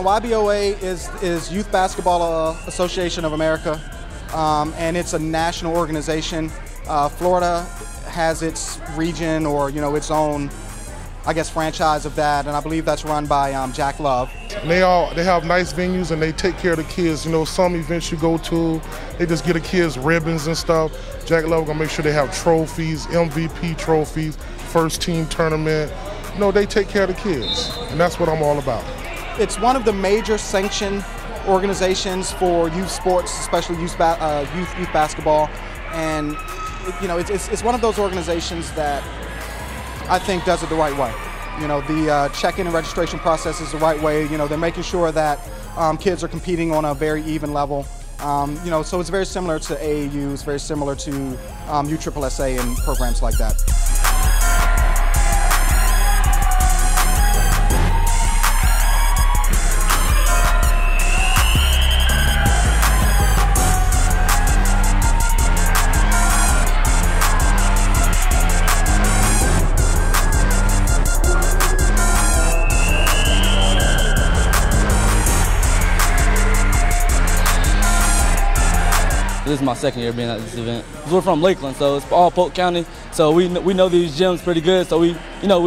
YBOA is Youth Basketball Association of America, and it's a national organization. Florida has its region, or its own, I guess, franchise of that, and I believe that's run by Jack Love. They have nice venues and they take care of the kids. Some events you go to, they just get the kids ribbons and stuff. Jack Love gonna make sure they have trophies, MVP trophies, first team tournament. They take care of the kids, and that's what I'm all about. It's one of the major sanctioned organizations for youth sports, especially youth basketball, and it's one of those organizations that I think does it the right way. The check-in and registration process is the right way. They're making sure that kids are competing on a very even level. So it's very similar to AAU, it's very similar to USSSA and programs like that. This is my second year being at this event. We're from Lakeland, so it's all Polk County. So we know these gyms pretty good. So we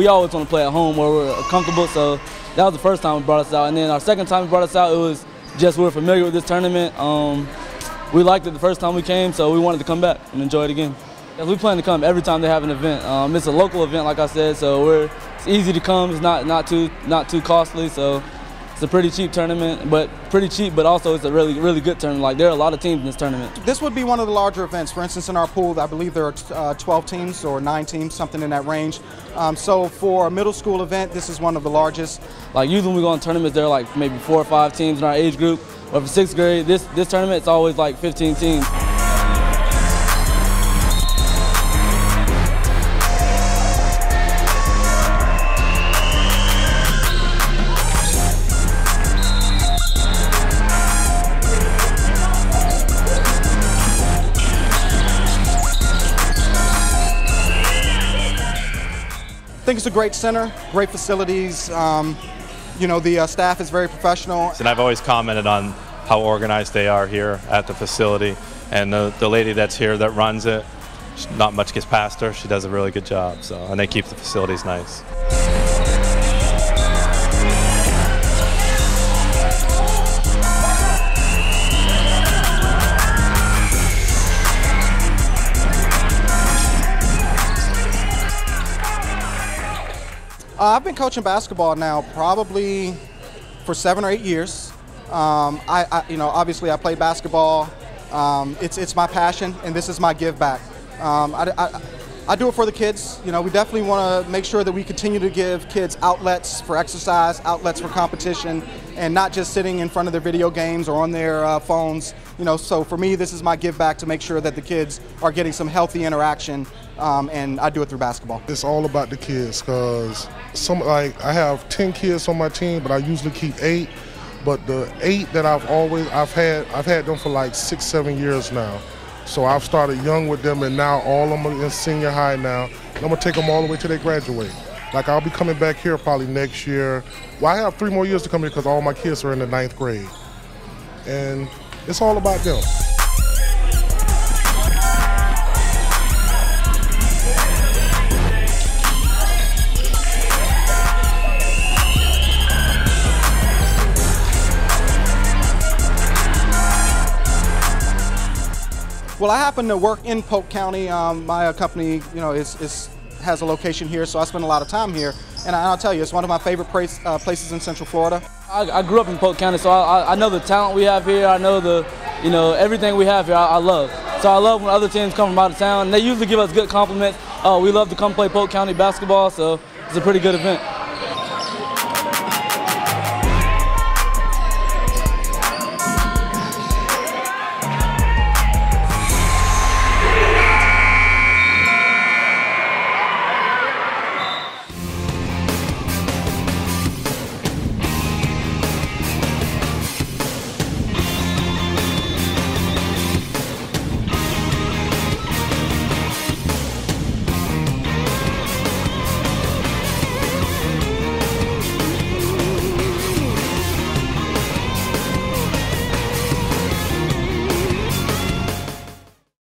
always want to play at home where we're comfortable. So that was the first time we brought us out. And then our second time we brought us out, it was just we were familiar with this tournament. We liked it the first time we came, so we wanted to come back and enjoy it again. We plan to come every time they have an event. It's a local event, like I said, so it's easy to come. It's not too costly. So it's a pretty cheap tournament, but also it's a really good tournament. Like, there are a lot of teams in this tournament. This would be one of the larger events. For instance, in our pool, I believe there are 12 teams or 9 teams, something in that range. So for a middle school event, this is one of the largest. Like, usually when we go on tournaments, there are like maybe 4 or 5 teams in our age group. But for 6th grade, this tournament, it's always like 15 teams. I think it's a great center, great facilities. The staff is very professional. And I've always commented on how organized they are here at the facility. And the lady that's here that runs it, not much gets past her. She does a really good job. And they keep the facilities nice. I've been coaching basketball now probably for 7 or 8 years. Obviously I play basketball. It's my passion, and this is my give back. I do it for the kids. We definitely want to make sure that we continue to give kids outlets for exercise, outlets for competition, and not just sitting in front of their video games or on their phones. So for me, this is my give back to make sure that the kids are getting some healthy interaction, and I do it through basketball. It's all about the kids, because I have 10 kids on my team, but I usually keep 8. But the 8 that I've had them for like 6, 7 years now. So I've started young with them, and now all of them are in senior high now. And I'm gonna take them all the way till they graduate. Like, I'll be coming back here probably next year. Well, I have 3 more years to come here because all my kids are in the 9th grade. And it's all about them. Well, I happen to work in Polk County. My company, has a location here, so I spend a lot of time here. And I'll tell you, it's one of my favorite places in Central Florida. I grew up in Polk County, so I know the talent we have here. I know everything we have here. I love. So I love when other teams come from out of town. And they usually give us good compliments. We love to come play Polk County basketball, so it's a pretty good event.